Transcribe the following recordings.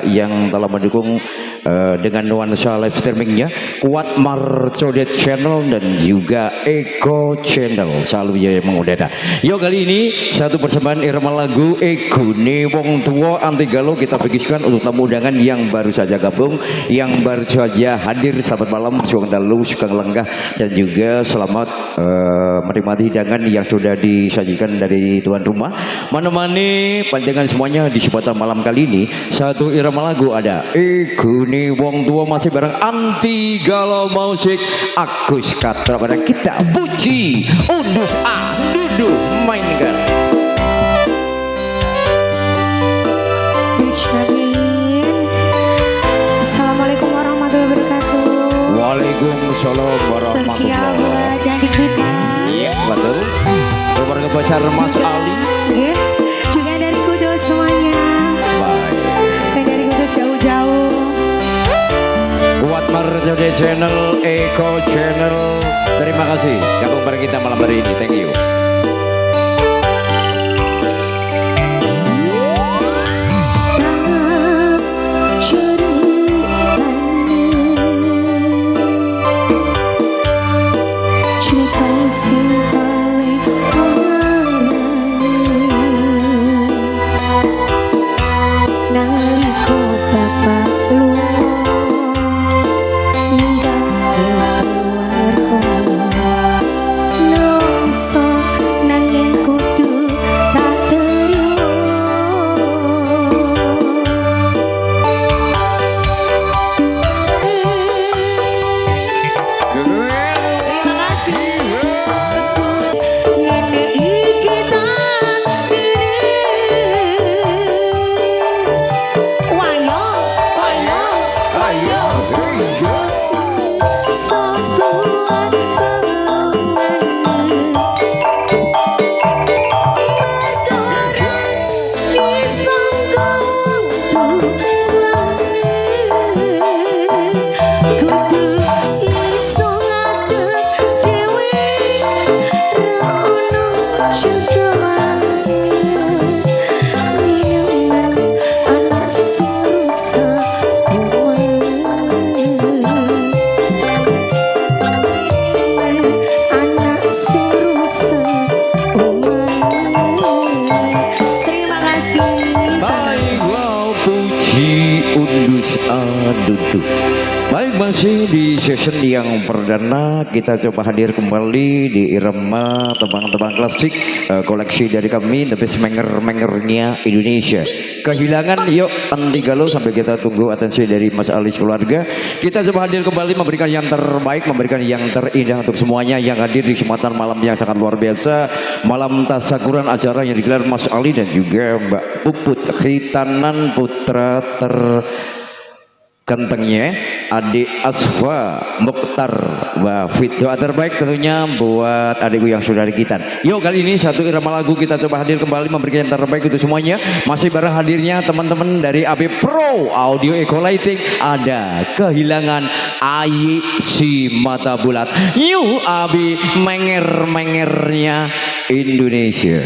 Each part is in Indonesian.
yang telah mendukung dengan nuansa live streamingnya, Kuat Marcodet Channel dan juga Eko Channel selalu ya mengudara. Yuk kali ini satu persembahan irama lagu Ego ne wong tua anti galau kita bagikan untuk tamu undangan yang baru saja gabung, yang baru saja hadir. Selamat malam, suang dalu, sugeng lenggah, dan juga selamat menikmati hidangan yang sudah disajikan dari tuan rumah. Menemani panjangan semuanya di kesempatan malam kali ini, satu irama lagu ada Ego ne wong tua masih bareng Anti Galau Musik Agus Katra pada kita puji undus duduk mainkan. Assalamualaikum warahmatullahi wabarakatuh. Waalaikumsalam warahmatullahi wabarakatuh. Jadi kita. Iya betul. Keluarga besar Mas juga, Ali. Ya, juga dari Kudus semuanya. Baik. Dari Kudus jauh-jauh. Kuat Marcodet Channel, Eko Channel. Terima kasih gabung bareng kita malam hari ini. Thank you. Duduk. Baik, masih di session yang perdana kita coba hadir kembali di irama tebang-tebang klasik koleksi dari kami The Best Menger-mengernya Indonesia. Kehilangan yuk Anti Galau, sampai kita tunggu atensi dari Mas Ali keluarga. Kita coba hadir kembali memberikan yang terbaik, memberikan yang terindah untuk semuanya yang hadir di kesempatan malam yang sangat luar biasa, malam tasyakuran acara yang digelar Mas Ali dan juga Mbak Puput, khitanan putra kentengnya adik Asfa Mukhtar. Wah, doa terbaik tentunya buat adikku yang sudah dikitan. Yuk kali ini satu irama lagu kita coba hadir kembali memberikan yang terbaik untuk semuanya. Masih bareng hadirnya teman-teman dari AB Pro Audio Eco Lighting. Ada kehilangan Ayi si mata bulat. New AB Menger-mengernya Indonesia.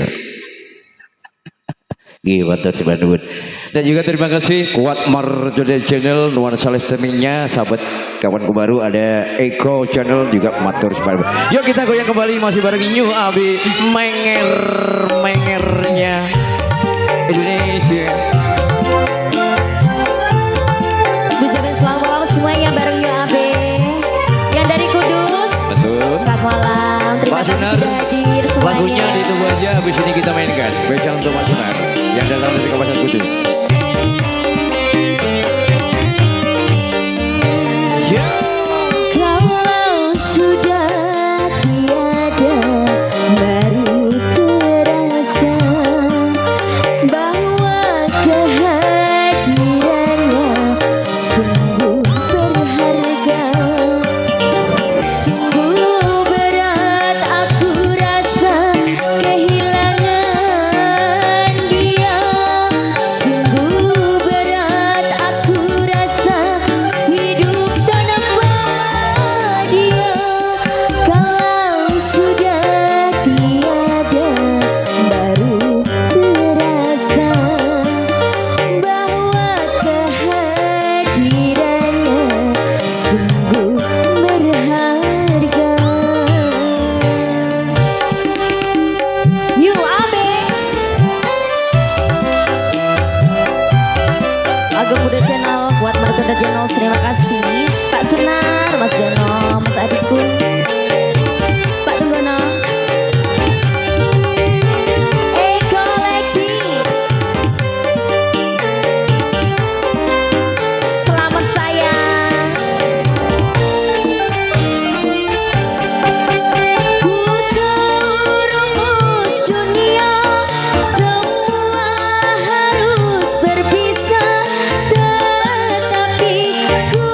Gimana teman-teman. Dan juga terima kasih Kuat Marcodet Channel, nuansa live streamingnya, sahabat kawanku baru ada Eko Channel juga matur sebar. Yuk kita goyang kembali masih bareng New Abi Menger-mengernya Indonesia. Ucapin selamat malam semuanya bareng New Abi yang dari Kudus. Betul. Selamat malam. Terima kasih sudah hadir semuanya. Lagunya ditunggu aja, habis ini kita mainkan. Spesial untuk Mas Sunar yang datang dari kawasan Kudus. Sungguh Ageng Muda Channel, Kuat Marconda Channel, terima kasih. Pak Sunar, Mas Jono, Mas Adikku, Pak Tunggono, Eko Leki. Selamat sayang. Ku tahu rumus dunia semua harus berpisah, tetapi ku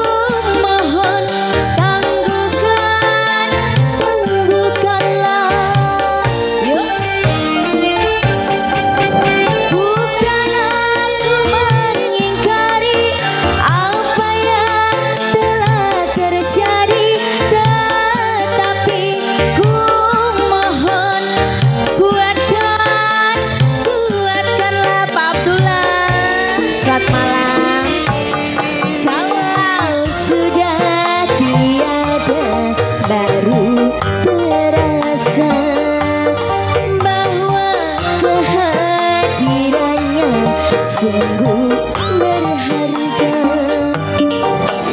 mohon tangguhkanlah. Yuk. Bukan aku mengingkari apa yang telah terjadi, tetapi ku mohon kuatkanlah Pak Abdullah. Selamat malam. Kalau sudah tiada, baru terasa bahwa kehadirannya sungguh berharga.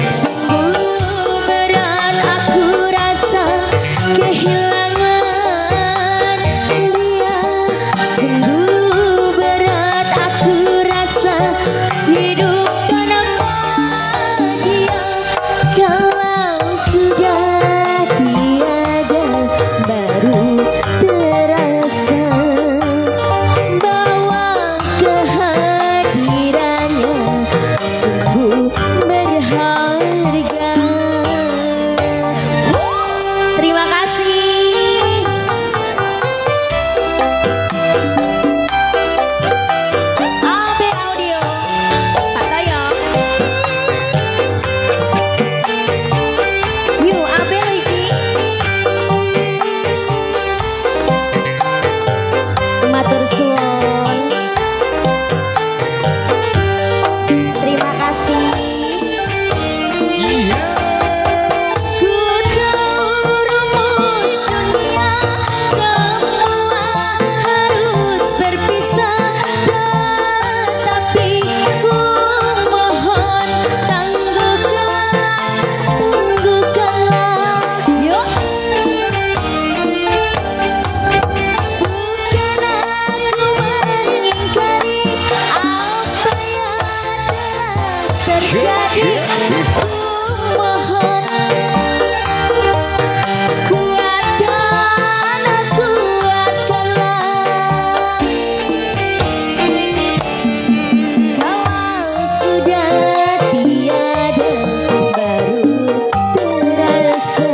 Sungguh berat aku rasa kehilangan dia. Sungguh berat aku rasa hidup tanpa dia. Kalau sudah tiada, baru terasa bahwa kehadirannya sungguh berharga. Terima kasih. AB Audio, Pak Tayo. New AB lagi. Matur suwun. Terima kasih. Ku tahu rumus dunia semua harus berpisah, tetapi ku mohon tangguhkanlah. Yuk. Bukan aku mengingkari apa yang telah terjadi. Ku mohon kuatkanlah. Kalau sudah tiada, baru terasa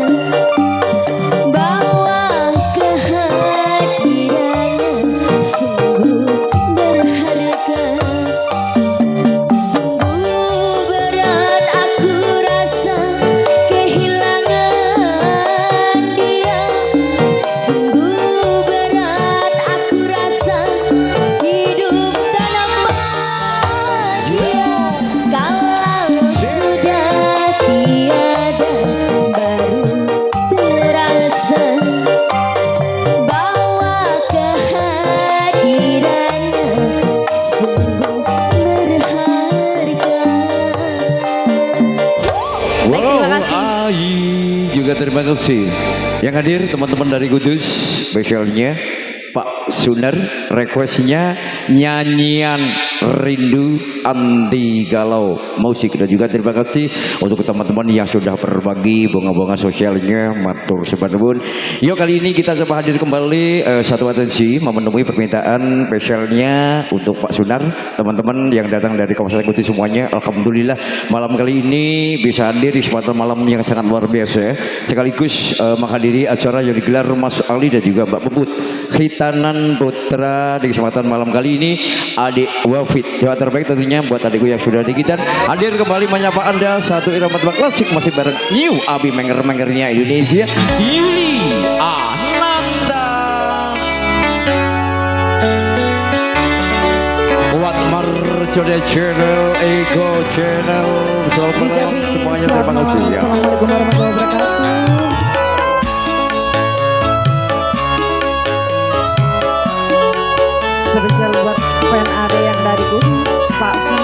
bahwa kehadirannya sungguh berharga. Sungguh berat aku rasa kehilangan dia. Sungguh berat aku rasa hidup tanpa dia. Kalau sudah tiada, baru terasa bahwa kehadirannya sungguh berharga. Baik, terima kasih. Juga terima kasih. Yang hadir teman-teman dari Kudus, spesialnya Pak Sunar, requestnya nyanyian Rindu Anti Galau musik. Dan juga terima kasih untuk teman-teman yang sudah berbagi bunga-bunga sosialnya, matur sebanun. Yuk, kali ini kita coba hadir kembali satu atensi memenuhi permintaan spesialnya untuk Pak Sunar. Teman-teman yang datang dari kawasan Kudus semuanya, alhamdulillah malam kali ini bisa hadir di kesempatan malam yang sangat luar biasa, sekaligus menghadiri acara yang digelar Mas Ali dan juga Mbak Puput Khitanan Putra di kesempatan malam kali ini. Adik Wafid, doa terbaik tentunya buat adikku yang sudah digitar. Hadir kembali menyapa Anda satu irama klasik masih bareng New Abi Menger-mengernya Indonesia, Yuli Ananda. Kuat Marconda Channel, Eko Channel, selamat malam semuanya, terima kasih ya. Assalamualaikum warahmatullahi wabarakatuh. Spesial buat fan ada yang dari Kudus, Pak Sun.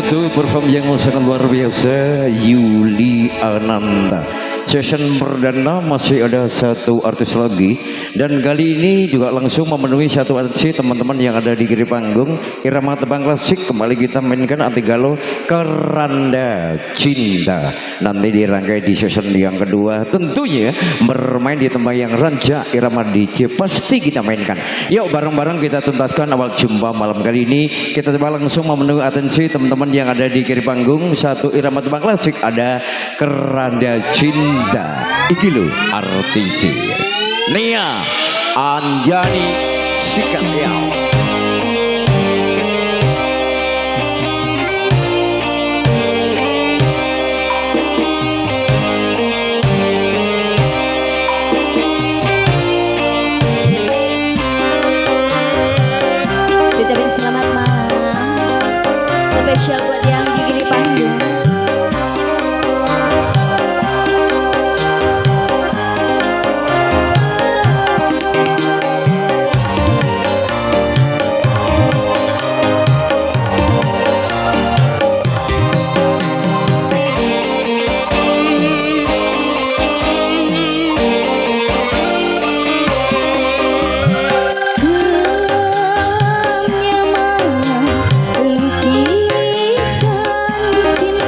satu perform yang sangat luar biasa, Yuli Ananda. Session perdana masih ada satu artis lagi, dan kali ini juga langsung memenuhi satu atensi teman-teman yang ada di kiri panggung. Irama tebang klasik kembali kita mainkan Ati Galo, Keranda Cinta. Nanti dirangkai di session yang kedua, tentunya bermain di tempat yang rancak irama DJ pasti kita mainkan. Yuk bareng-bareng kita tuntaskan awal jumpa malam kali ini. Kita coba langsung memenuhi atensi teman-teman yang ada di kiri panggung. Satu irama tebang klasik, ada Keranda Cinta. Iki lho artis Nia Anjani Sikatiau. Ucapin selamat malam spesial buat yang di kiri panggung. Lukisan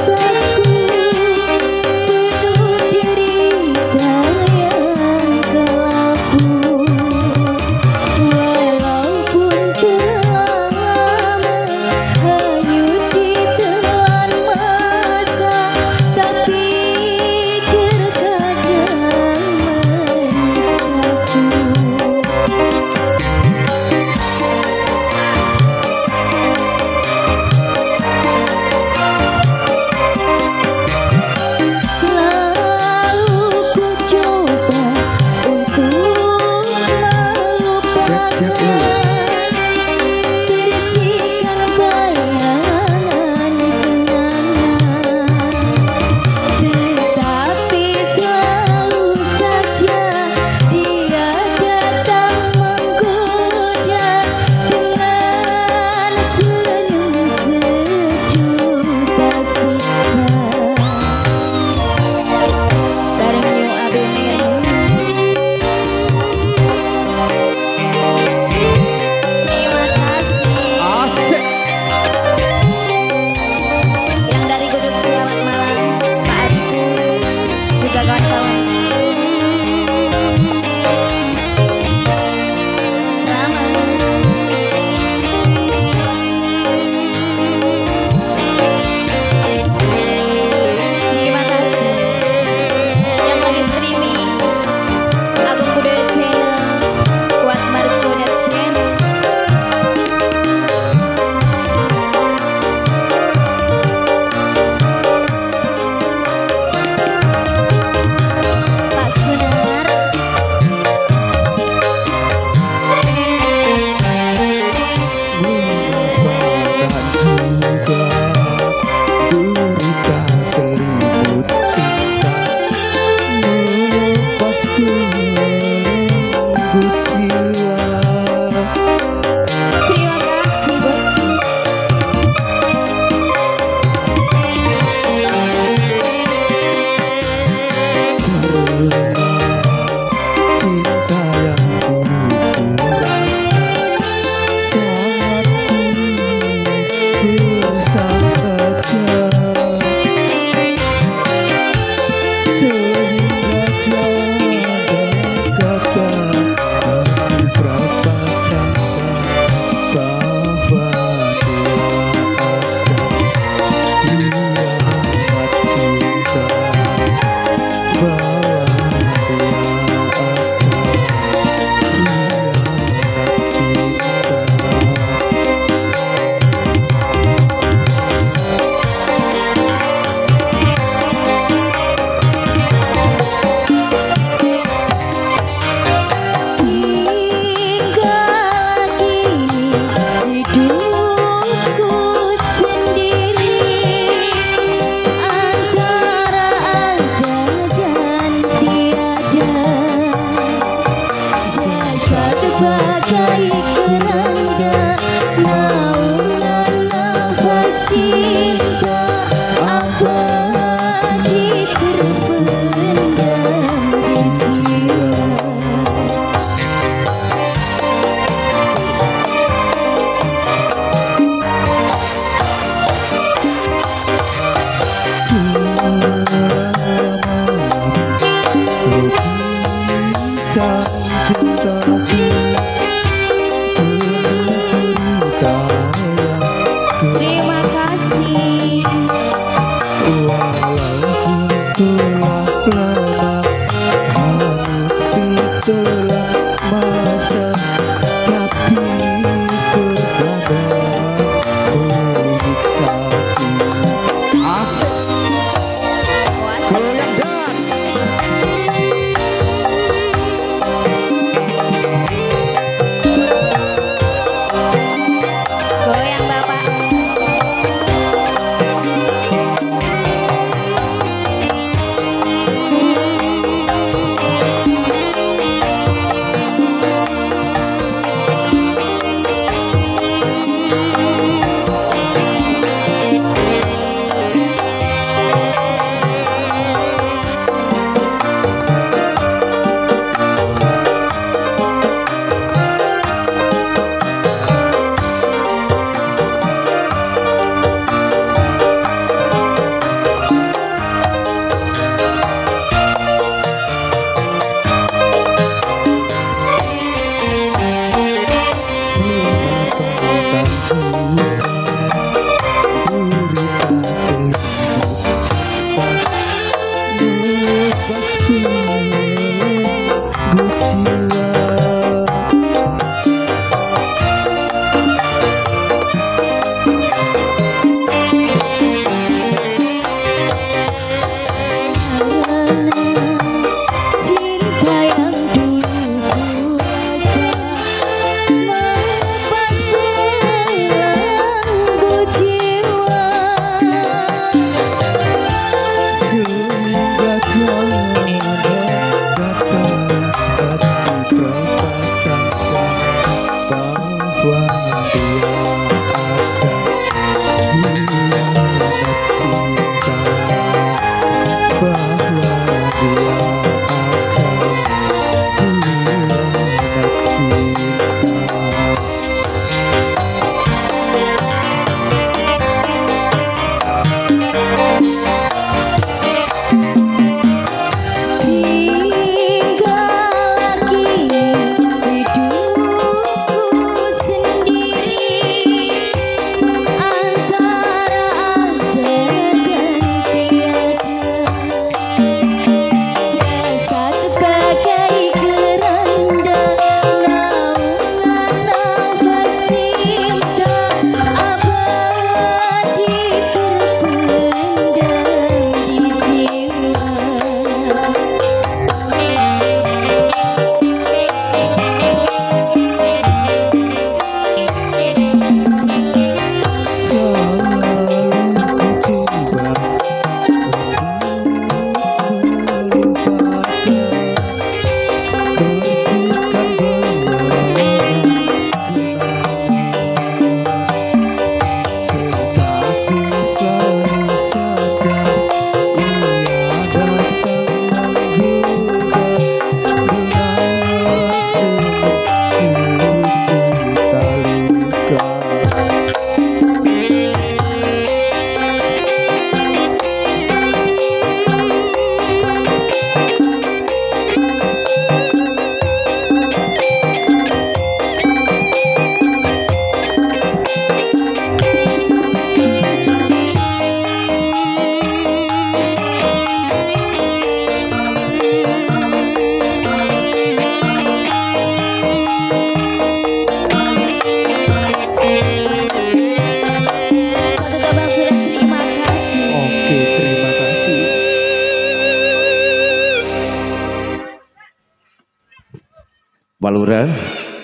Pak Lurah,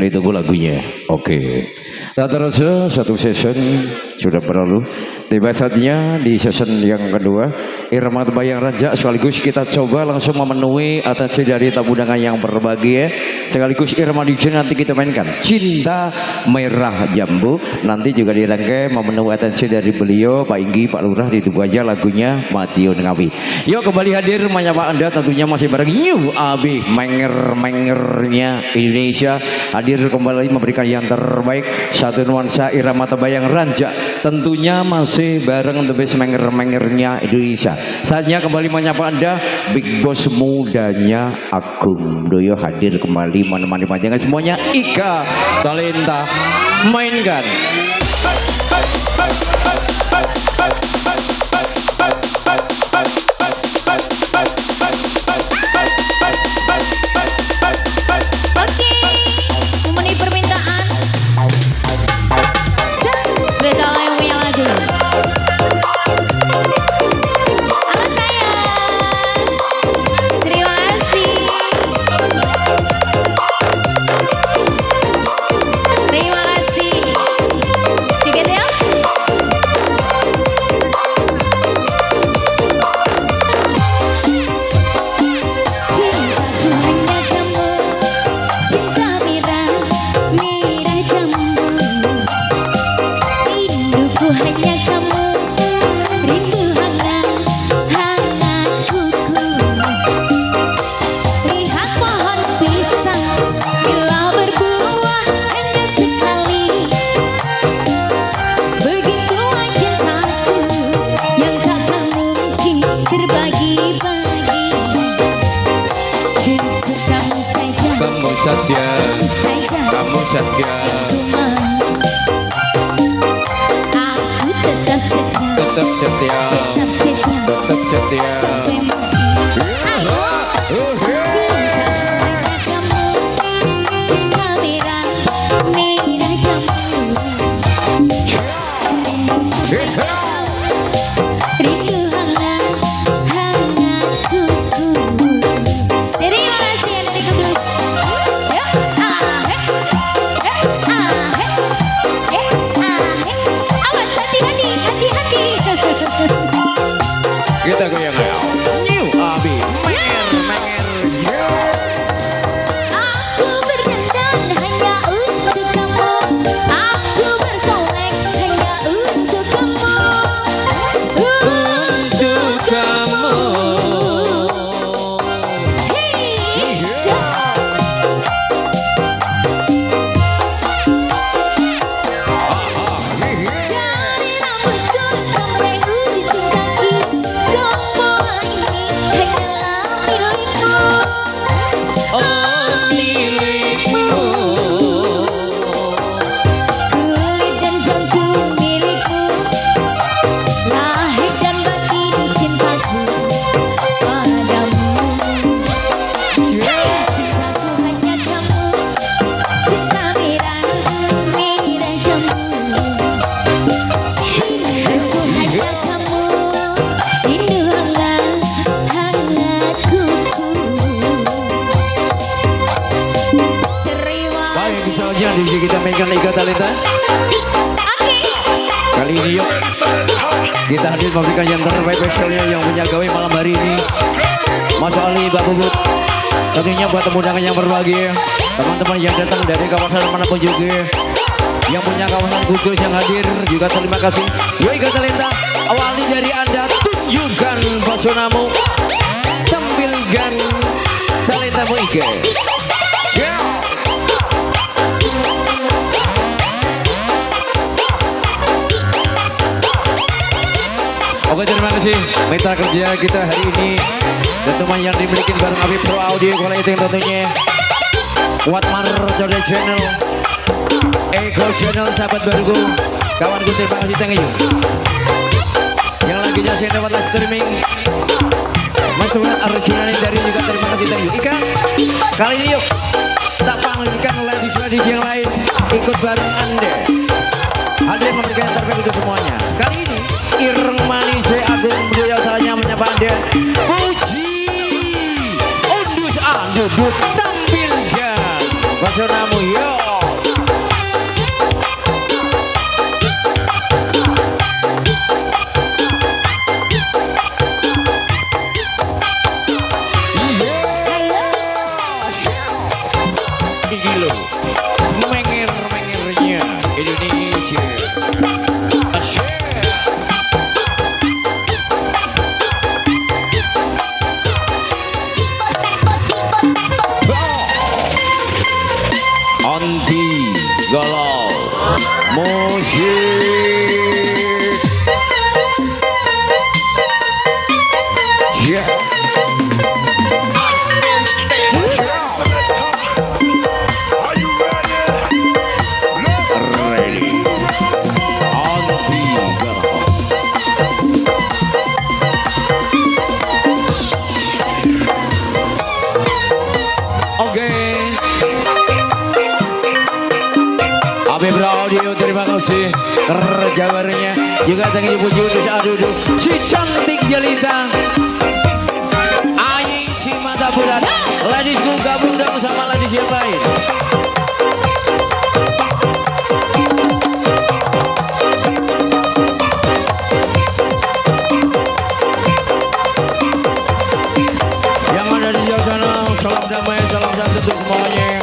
ditunggu lagunya. Oke. Tak terasa satu season sudah berlalu. Tiba saatnya di season yang kedua Irama Bayang Raja, sekaligus kita coba langsung memenuhi atensi dari tamu undangan yang berbahagia. Sekaligus Irama DJ nanti kita mainkan Cinta Merah Jambu. Nanti juga dirangkai memenuhi atensi dari beliau Pak Inggi, Pak Lurah. Ditunggu aja lagunya Matiun Ngawi. Yuk kembali hadir menyapa Anda, tentunya masih bareng New Abi, menger-mengernya Indonesia. Hadir kembali memberikan yang terbaik. Satu nuansa Irama Bayang Raja, tentunya masih bareng the best menger-mengernya Indonesia. Saatnya kembali menyapa Anda, Big Boss mudanya Agung Doyo hadir kembali menemani panjangan semuanya. Ika Talenta mainkan. Oke, memenuhi permintaan. Spesial yang punya lagu. Halo sayang, terima kasih. Terima kasih. Joget ya. Cintaku hanya kamu, cinta merah, merah jambu. Rinduku hanya kamu, rindu hangat, hangat kuku. Lihat pohon pisang, bila berbuah hanya sekali. Begitu cintaku, yang takkan mungkin terbagi-bagi. Cinta kamu saja, Kamu saja, saja. kamu saja, Aku tetap setia, tetap setia, tetap setia, tetap setia. sampai mati. Ayo. Cinta merah, merah jambu. Rindu hangat, hangat kuku. Terima kasih yang dari Kudus. Ya, awas, hati-hati, hati-hati. Kita goyang ya. New Abi, menger-menger. Aku berdandan hanya untuk kamu. Aku bersolek hanya untuk kamu. Untuk kamu. Hey, dari rambutku sampai ujung kaki, semua ini hanyalah milikmu. Oh, milikmu. Kulit dan jantung milikmu, lahir dan batin cintaku padamu. Cintaku hanya kamu, cinta merah, merah jambu. Rinduku hanya kamu, rindu hangat, hangat kuku. Terima Baik, misalnya di sini kita mainkan Ika Talenta. Kali ini yuk kita hadir memberikan yang terbaik specialnya yang punya gawe malam hari ini. Mas Ali, Mbak Bubut. Tentunya buat tamu undangan yang berbahagia, teman-teman yang datang dari kawasan manapun juga, yang punya kawasan Kudus yang hadir juga terima kasih. Yuk Ika Talenta, awali dari Anda, tunjukkan pesonamu, tampilkan talentamu Ika. Yeah. Oke, terima kasih mitra kerja kita hari ini dan teman yang dimiliki bareng Abi Pro Audio Quality tentunya Watmar Codet Channel, Eko Channel, sahabat baruku, kawanku, terima kasih, thank you. Yang lagi nyaksiin lewat live streaming Mas Tuhan original dari juga terima kasih, thank you. Ika, kali ini yuk tak panggilkan oleh di yang lain ikut bareng Anda. Hadir memberikan yang terbaik untuk semuanya. Kali ini Ireng Manis Agung beliau saatnya menyapa Anda. Puji Undus Andudut tampilkan Pesonamu yo. Gilo, menger-mengernya Indonesia. Anti galau musik. Yeah. Habib Audio, terima kasih kerjaannya juga thank you puji aduh si cantik jelita Aing si mata bulat ladiesku gabung dong sama ladies yang lain. Yang ada di jauh sana salam damai salam satu untuk semuanya.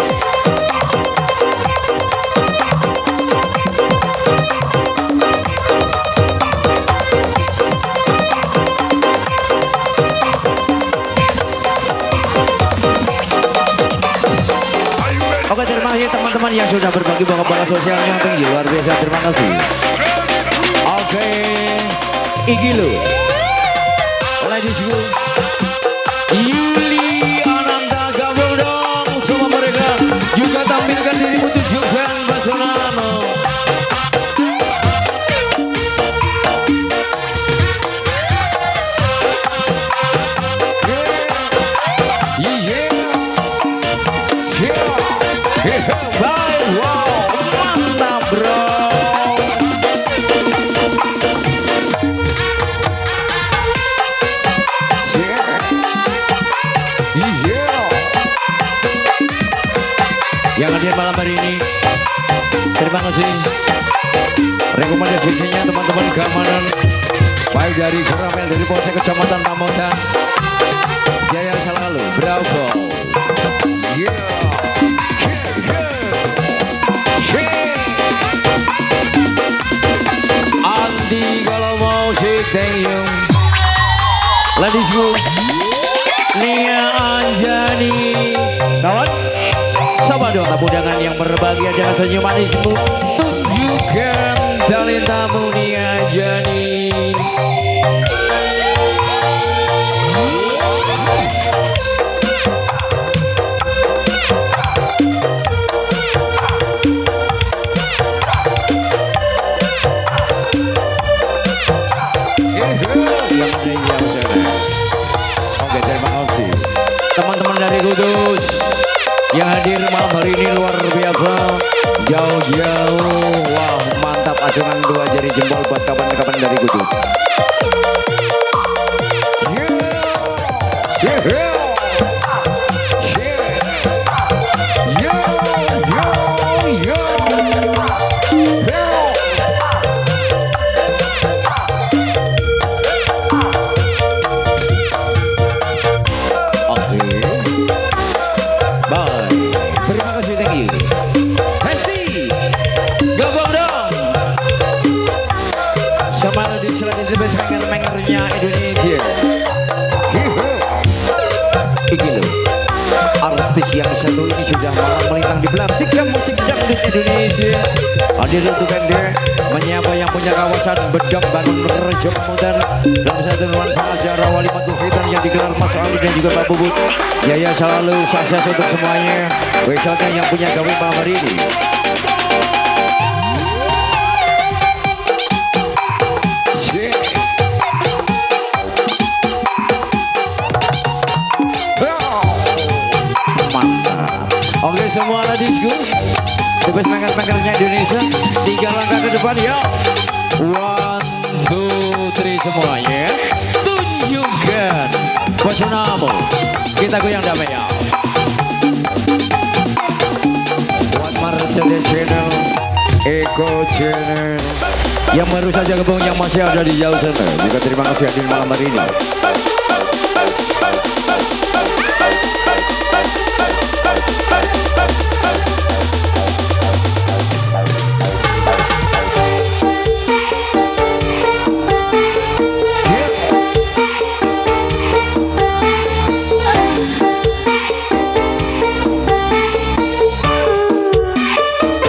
Oke, terima kasih teman-teman yang sudah berbagi bola sosialnya tinggi luar biasa, terima kasih. Oke, Igilo, ladies go, Yuli Ananda gabung dong semua mereka juga tampilkan dirimu tunjukkan Basonamo. Wow, mantap bro. Yang hadir malam hari ini, terima kasih. Rekomendasinya teman-teman keamanan, baik dari Suramel, dari Polsek Kecamatan Pamotan, jaya selalu, bravo. Andi kalau mau si Taeyong, ladies go, Nia Anjani, kawan, sama dong tamu-undangan yang berbahagia dengan senyum manismu, tunjukkan talentamu Nia Anjani. Oke, terima kasih teman-teman dari Kudus yang hadir malam hari ini luar biasa jauh-jauh. Wah, mantap, acungan dua jari jempol buat kawan-kawan dari Kudus. Mengernya Indonesia. Igilo, artis yang satu ini sudah malam melintang di pelantikan musik dangdut Indonesia. Hadir untuk Anda menyapa yang punya kawasan Bedok, Bandung, Rejo, Muter dan satu nuansa acara wali Matul Khitan yang digelar Mas Ali dan juga Pak Bubut. Jaya selalu, sukses untuk semuanya. Besoknya yang punya gawe malam hari ini. Oke, semua ladisku, bebas mangkat-mangkatnya Indonesia, 3 langkah ke depan ya. 1, 2, 3 semuanya. Tunjukkan Basonamo. Kita goyang damai ya. Codet Channel, Eko Channel. Yang baru saja gabung, yang masih ada di jauh sana juga terima kasih hadir malam hari ini.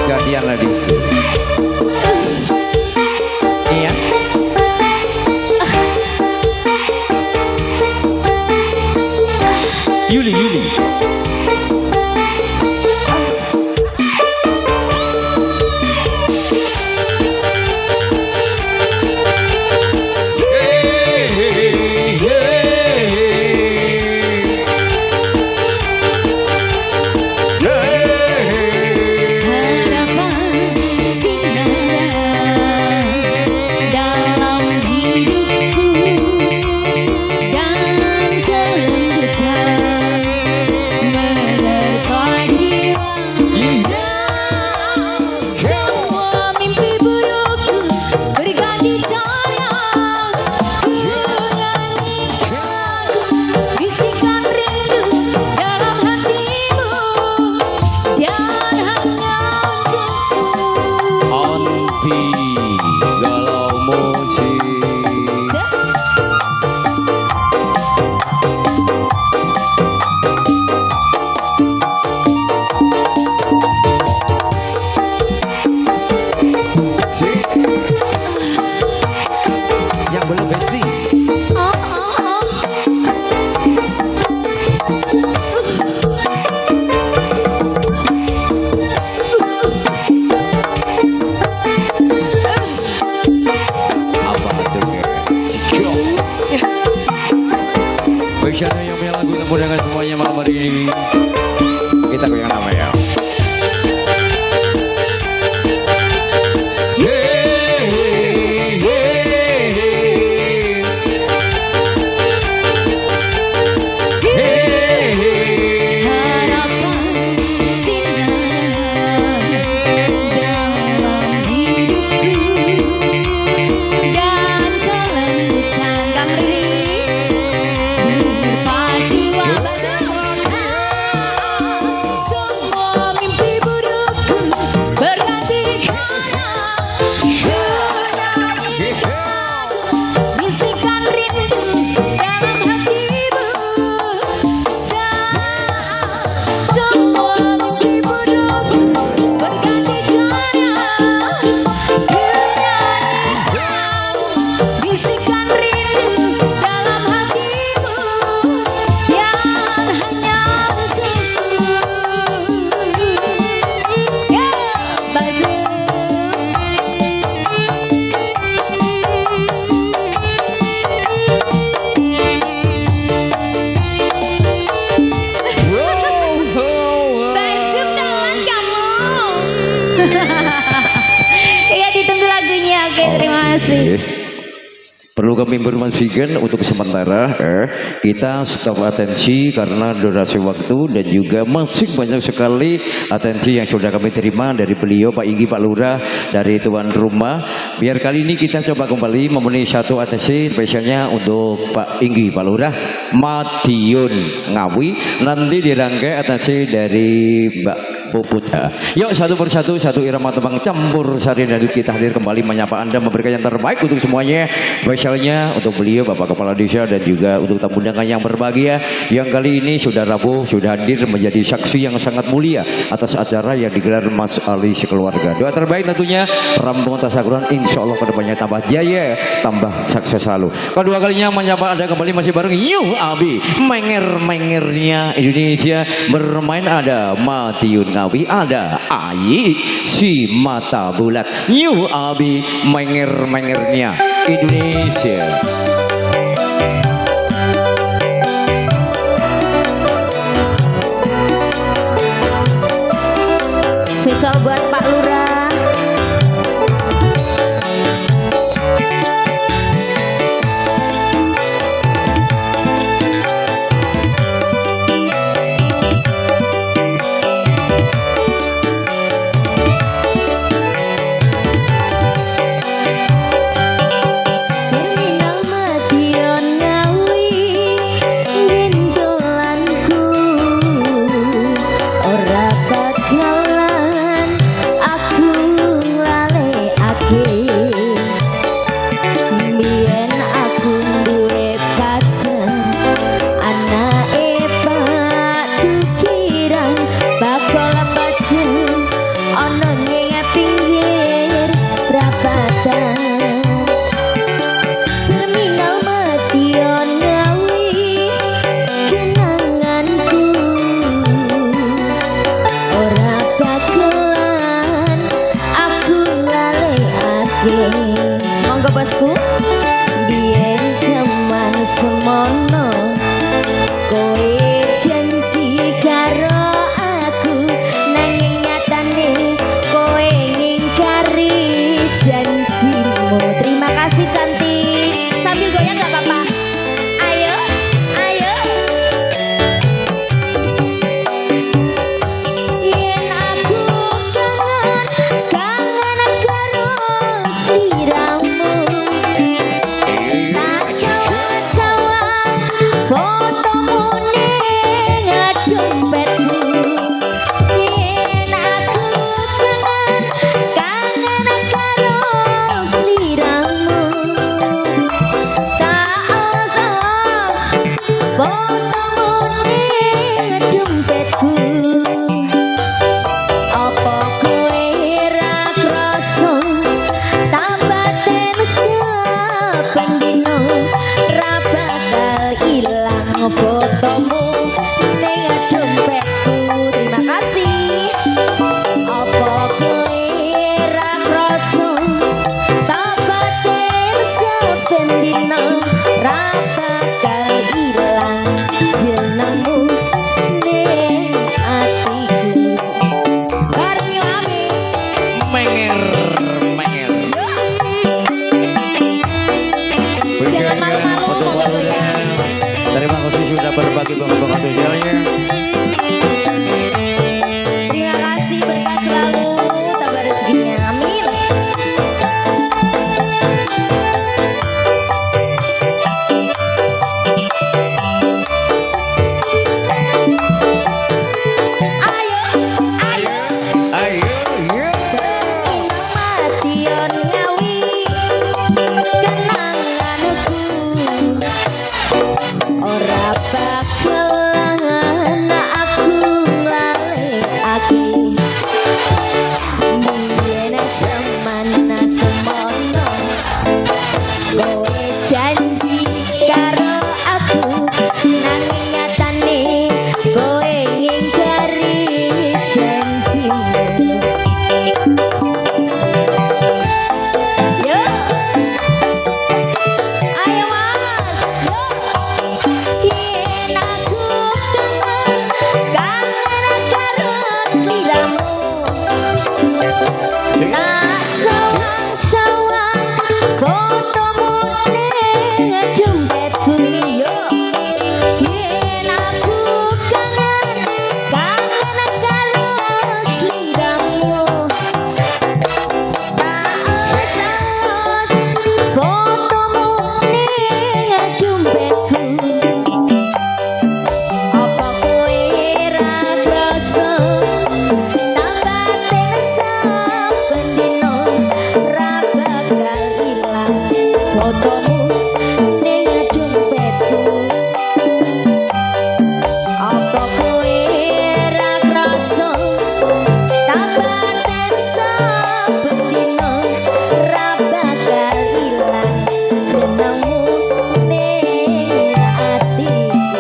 Gantian lagi. Iya. Yuli. Spesialnya yang punya lagu temu dengan semuanya malam hari ini. Kita goyang nama ya. Iya, ditunggu lagunya. Oke, terima kasih. Perlu kami informasikan untuk sementara kita stop atensi karena durasi waktu dan juga masih banyak sekali atensi yang sudah kami terima dari beliau Pak Inggi, Pak Lurah, dari tuan rumah. Biar kali ini kita coba kembali memenuhi satu atensi spesialnya untuk Pak Inggi, Pak Lurah, Madiun Ngawi. Nanti dirangkai atensi dari Mbak Puput. Yuk satu persatu, satu irama tembang campur sari dan kita hadir kembali menyapa Anda, memberikan yang terbaik untuk semuanya. Spesialnya untuk beliau Bapak Kepala Desa dan juga untuk tamu undangan yang berbahagia yang kali ini sudah Rabu sudah hadir menjadi saksi yang sangat mulia atas acara yang digelar Mas Ali sekeluarga. Doa terbaik tentunya Rambung Tasakuran, insya Allah kedepannya tambah jaya, tambah sukses selalu. Kedua kalinya menyapa Anda kembali masih bareng Yu Abi, menger-mengernya Indonesia bermain ada Madiun Ngawi, ada Ayi si mata bulat. Yu Abi, menger-mengernya Indonesia. Spesial buat Pak Lurah. Jangan malu-malu untuk mau goyang. terima kasih sudah berbagi bangun-bangun sosialnya. Terima kasih berkah selalu, tambah rezekinya, amin. Ayo, ya. Mation ngawi kenanganku ora bakalan aku lalekake biyen jaman semono kowe janji karo aku nanging nyatane kowe ngingkari janjimu. Yo, ayo mas, yo. Yen aku kangen karo sliramu, tak sawang-sawang fotomu ning dompetku. Yo, yen aku kangen karo sliramu. Fotomu ning dompetku, apa kowe ra krasa tambah tersa pendino ra bakal ilang fotomu ning dompetku, apa kowe ra krasa tambah tersa pendino ra bakal ilang senengmu ning atiku.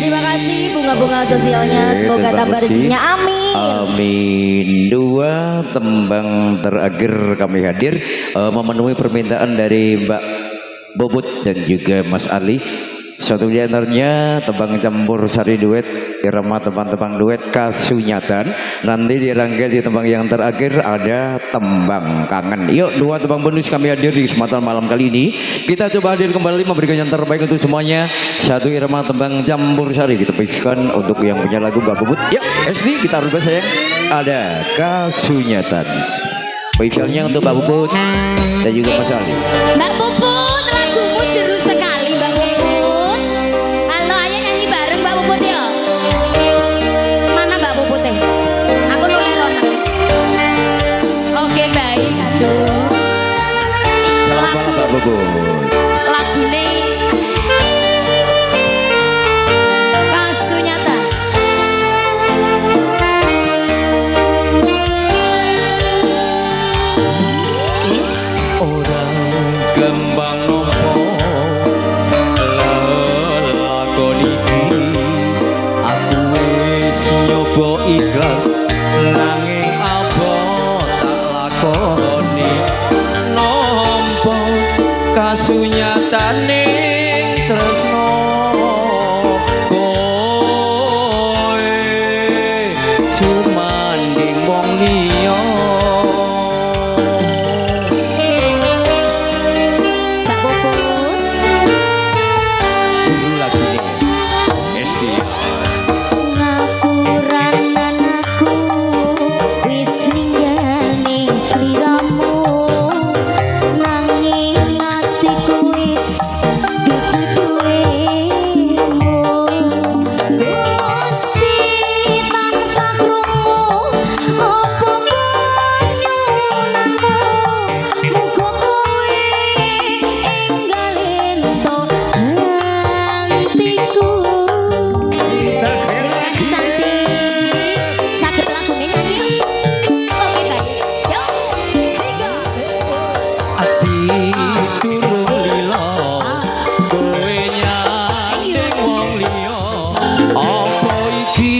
Terima kasih bunga-bunga sosialnya, semoga Terima tambah kasih. rezekinya, amin. Amin. Dua tembang terakhir kami hadir memenuhi permintaan dari Mbak Bobot dan juga Mas Ali. Satu di antaranya tembang campur sari duet irama tembang-tembang duet Kasunyatan. Nanti dirangkai di tembang yang terakhir ada tembang kangen. Yuk, dua tembang bonus kami hadir di kesempatan malam kali ini. Kita coba hadir kembali memberikan yang terbaik untuk semuanya. Satu irama tembang campur sari kita pilihkan untuk yang punya lagu Mbak Bubut. Ya, SD kita harus sayang. Ada Kasunyatan. Spesialnya untuk Mbak Bubut dan juga Mas Ali. Mbak Puput, lagumu jeru sekali Mbak Puput. Halo, ayo nyanyi bareng Mbak Puput ya. Mana Mbak Puputnya? Aku noleh Rona. Oke baik, aduh. Selamat malam Mbak Bubut. Lagune Kasunyatan. Orang kembang nopo lelakon iki aku wis nyoba ikhlas nanging apa tak lakoni nampa kasunyatane tresno kowe sumanding wong liya. Mbak Puput. Judul lagunya SD. Ngapuranan aku wis ninggani sliramu, nanging atiku wis duduhemu. Gusti tansah krungu apa panyuwunanmu, muga kowe enggal ento hatiku. Terima kasih Santi. Sakit lagunya nyanyi. Oke baik. Yuk, sigo. Ati durung lila kowe nyanding wong liya apa iki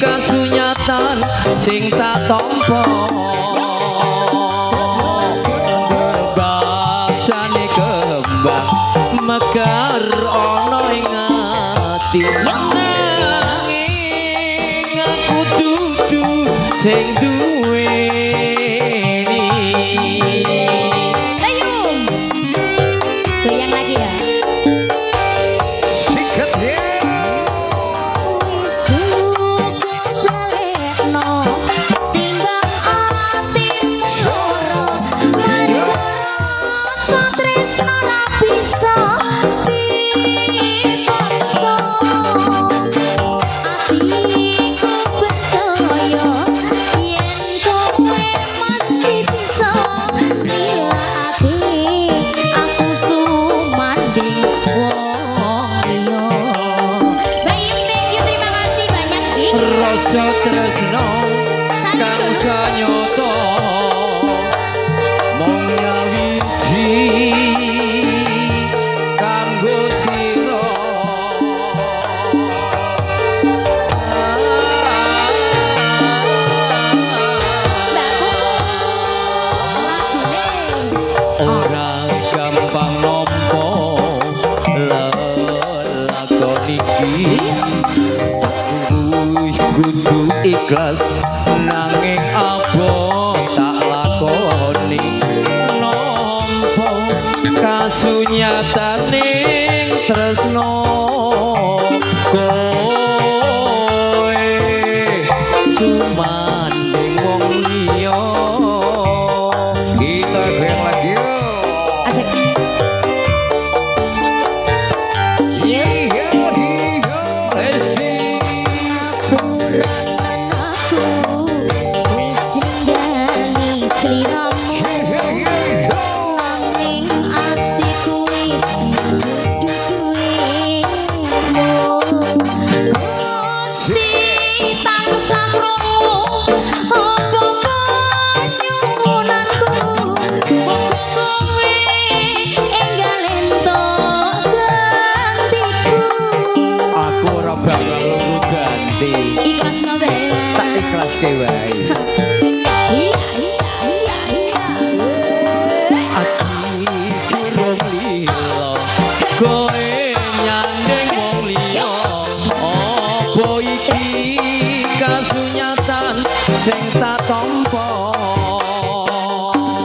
kasunyatan sing tak tampa basane kembang mekar ana ing ati nanging aku dudu sing duweni ikhlas nanging abot tak lakoni nampa kasunyataning tresno kowe sumanding wong liya kita goyang lagi yuk. Asik. Ikhlas no tak ikhlas ke wae ati durung lila kowe nyandeng wong liya apa iki kasunyatan sing tak tampa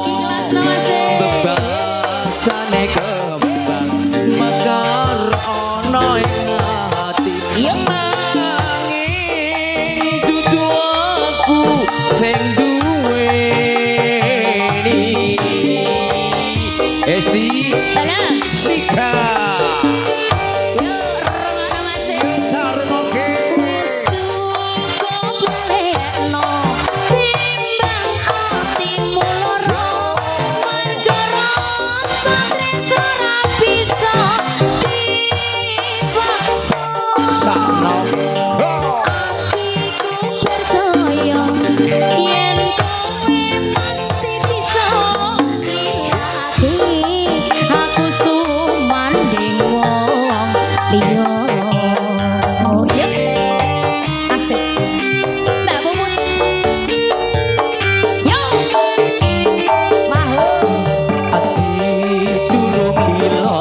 Ikhlas no masih bebasane kembang mekar ana ing ati sing duweni Esti Sika yo rongana masih Tarmoke suko plekno timbang atimu loro marga rasa tresno ra bisa dipaksa Sakno yen kowe mesti bisa nilati aku sumanding wong liya ya asik Mbak Puput yo mahlo ati durung bila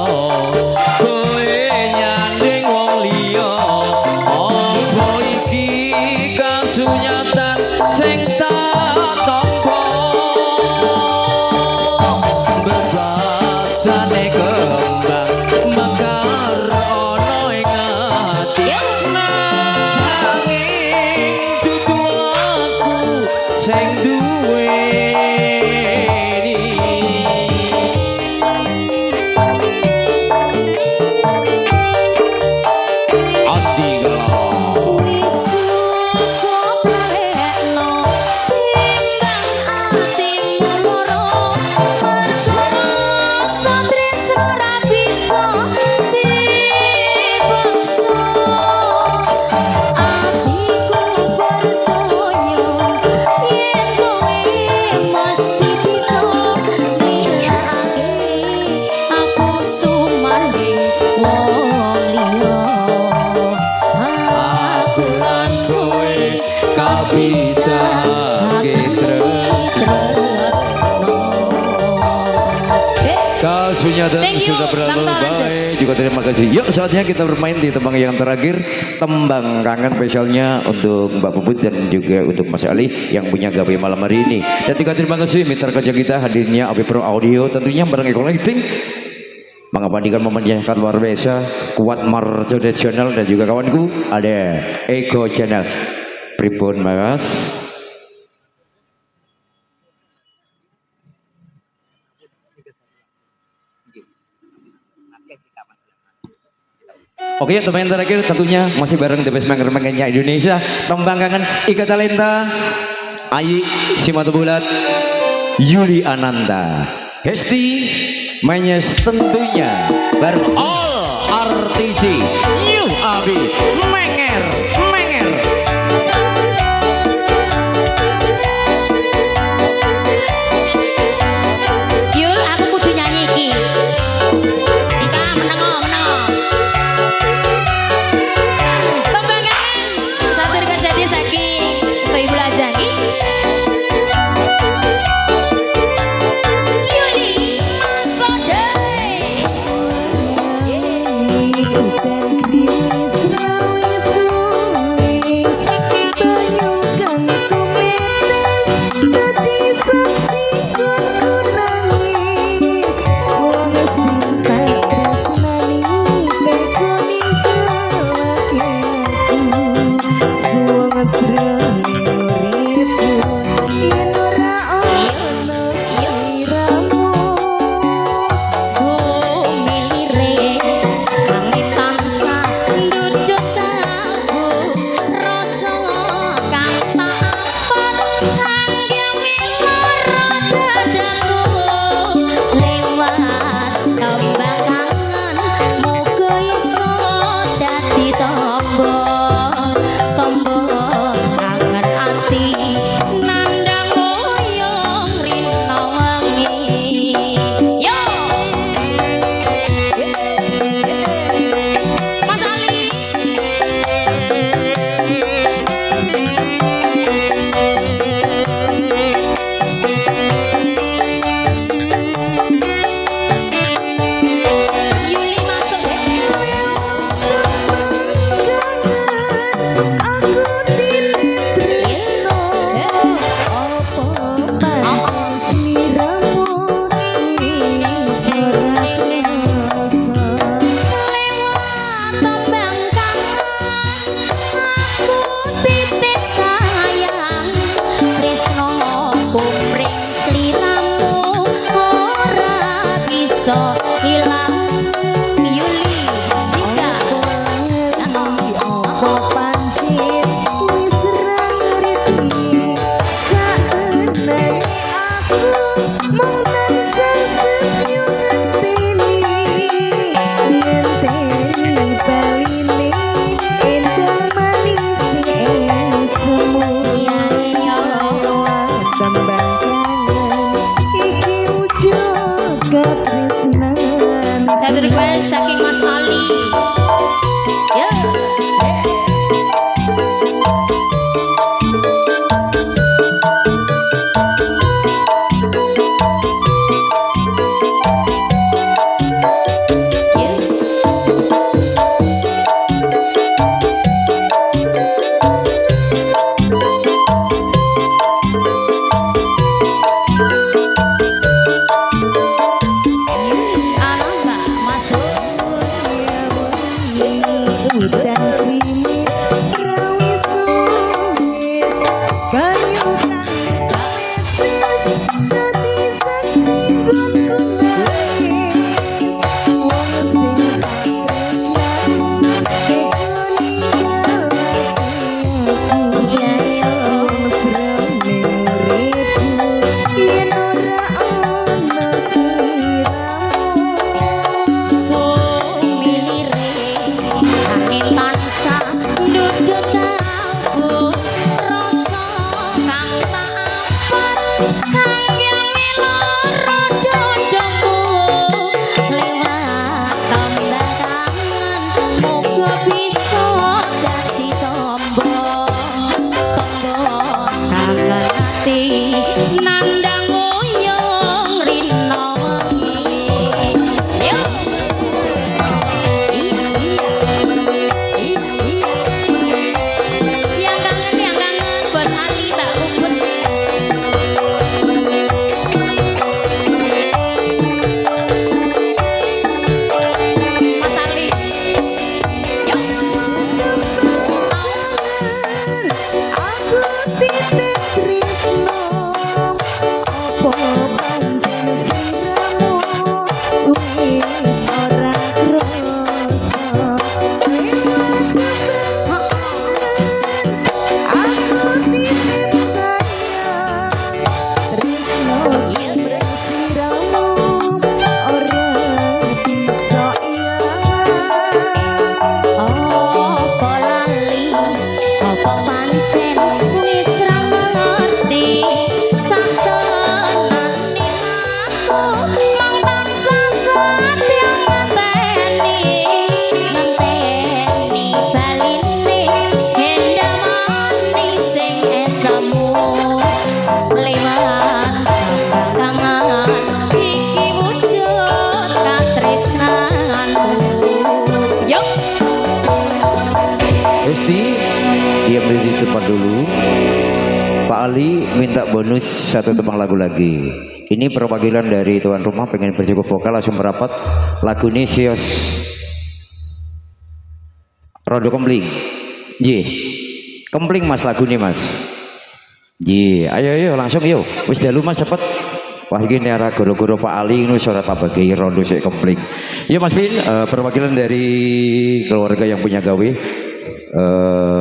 kowe nyanding wong liya apa iki kasunyatan sing tak tampa bebasane kembang mekar ana ing ati nanging dudu aku sing duweni ati bisa kasunyatan Thank you, sudah berlalu Bang Tol, baik juga terima kasih yuk saatnya kita bermain di tembang yang terakhir tembang kangen spesialnya untuk Mbak Puput dan juga untuk Mas Ali yang punya gawe malam hari ini dan juga terima kasih mitra kerja kita hadirnya AB Pro Audio tentunya bareng Connecting mengabadikan momen yang sangat luar biasa Kuat Marcodet Channel dan juga kawanku ada Eko Channel pripun mas Oke ya teman terakhir tentunya masih bareng The Best Manger-Mangernya Indonesia tembang kangen Ika Talenta Ayi Simatu Bulat Yuli Ananda Hesti Menyes tentunya bareng all artisi New Abi Menger Yul aku kudu nyanyi iki Ika meneng pembangangan satur kaseti saking Soibul Azhari Yuli Masode bisa hilang. Yuli Sika Apa pancen wis ra ngerti saenane aku mung tansah senyum ngenteni ngenteni baline endang manis semu tembang kangen iki wujud katresnan. satu request saking Mas Ali. Ya. Udan krimis rawis sumis banyu taneses sati saksi gonku nangis wong sing tresnani kekoni aku sing uripku yen ora ana siramu Sumilire angin tansah ndudut aku rasa kang tak ampar kangge miloro dodongku lewat tanda tangan moga bisa dadi tombo kangen ati nandang uyung rino wengi. Yuk. Yang kangen Bos Ali Mbak Puput. Mas Ali. Yuk. aku titik tresno opo pancen siramu wis ora krasa lewat aku titik sayang tresno yen siramu ora bisa ilang. Apa lali, apa pancen wis ra ngerti satenane aku mung tansah satya ngenteni baline endang manis sing esamu lewat kangen iki wujud katresnanku. Yuk. Esti, diam di tempat dulu. Pak Ali minta bonus satu tembang lagu lagi. Ini perwakilan dari tuan rumah pengen berjago vokal langsung merapat. Lagu ini Sios Rodo Kempling. Ye, Kempling mas lagu ini mas. Ye, ayo langsung yuk. Wis dalu mas cepet. Wah ini arah goro-goro Pak Ali ini suara tabagi rondo sik Kempling. Ya Mas Bin, perwakilan dari keluarga yang punya gawe.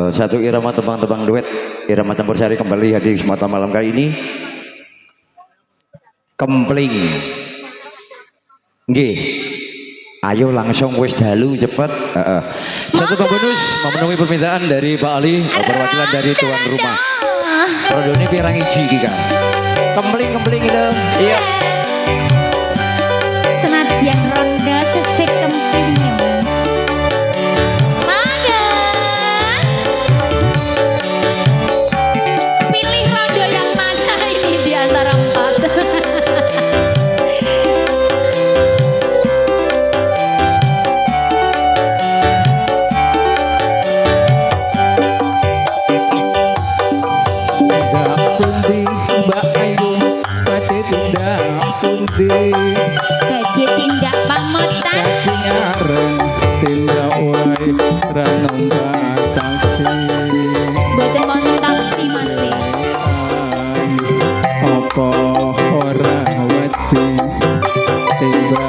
Satu irama tembang-tembang duet irama campur sari kembali hadir di semata malam kali ini. Kempling nggih ayo langsung wis dalu cepet. Satu bonus memenuhi permintaan dari Pak Ali perwakilan dari tuan rumah. Rodone pirang iji iki Kang. Kempling itu iya Senadyan ronda tesik kempling ya mas. Mangga. Pilih rondo yang mana ini di antara empat. Pundi Mbak Ayu pada tindak pundi Bagi tindak pamotan. kaki nyareng tindak wae ranong taksi Boten wonten taksi mas. apa ora wedi tiba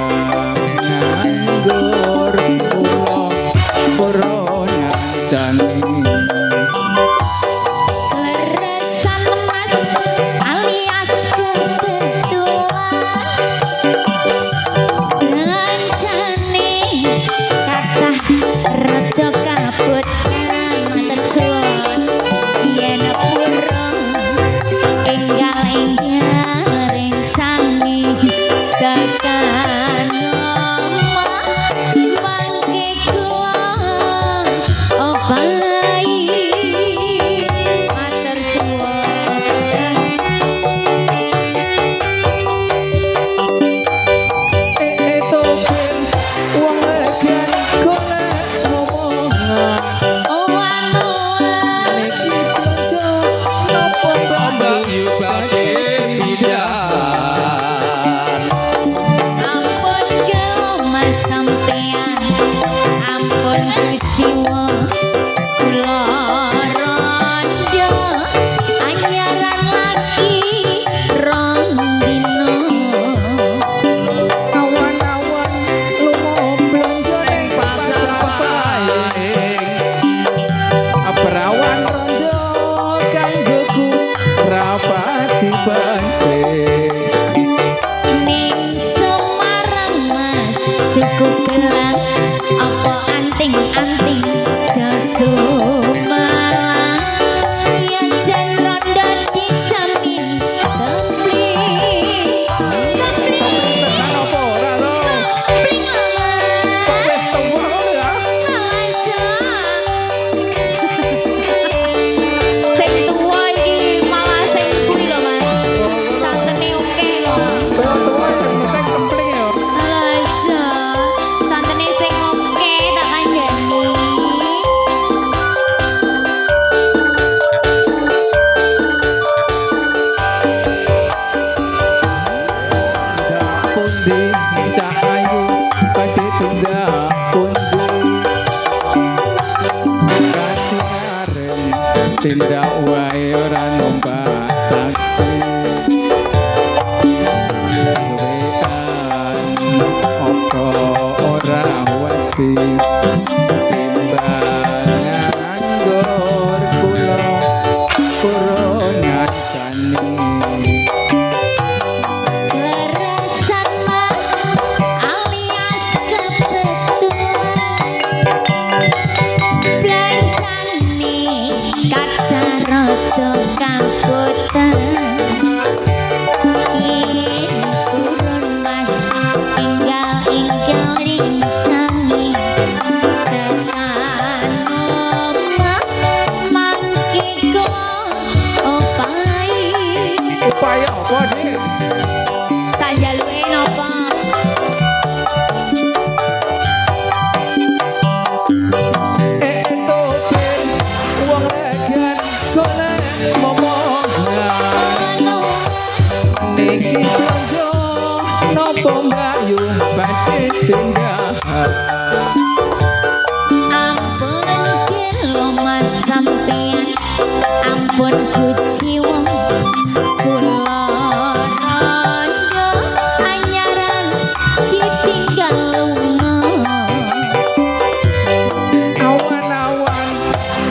tuku gelang apa anting-anting jasu malang yen jan rondo dijamin kempli Tenan apa ora to? kempli Kok wis tuwa lho ya? sing tua iki malah sing kuwi lho Mas santene oke kok Tuwa sing penting kempling ya. Alasya, santene sing oke tak kandhani. Pundi cak ayu badhe tindak pundi Kati areng tindak wae ora numpak taksi Wean opo ora wedi timbangan anggur kula kurungan Leresan Mas alias kebetulan Belanjane kata rada kamputan Yen turun Mas enggal-enggal rincangi Tekan omah mangke kok opai upaya apa nih? tak jaluke napa Entopin wong legan golek momongan anu niki blonjo nopo mbayu badhe tinggal ampun kelo Mas sampean ampun kuciwa kula rondo anyaran ditinggal lunga awan-awan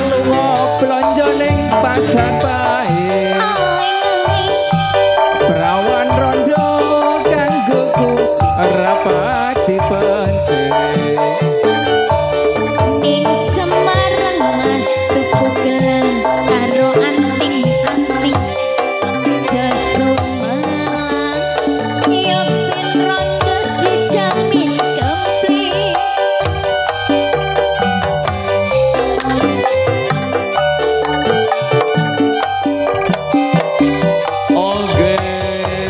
lunga blonjo ning pasar bae perawan rondo kanggoku rapati penting ning Semarang Mas tuku gelang karo anting-anting jasu malang yo ben rondo dijamin kempli Oke,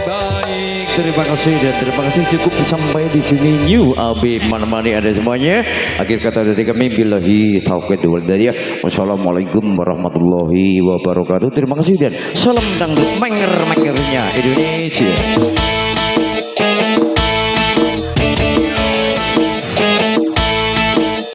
baik. Terima kasih dan terima kasih cukup sampai di sini New AB mana-mana ada semuanya. Akhir kata dari kami billahi taufiq wal hidayah. Wassalamualaikum warahmatullahi wabarakatuh. Terima kasih dan salam dangdut menger-mengernya Indonesia.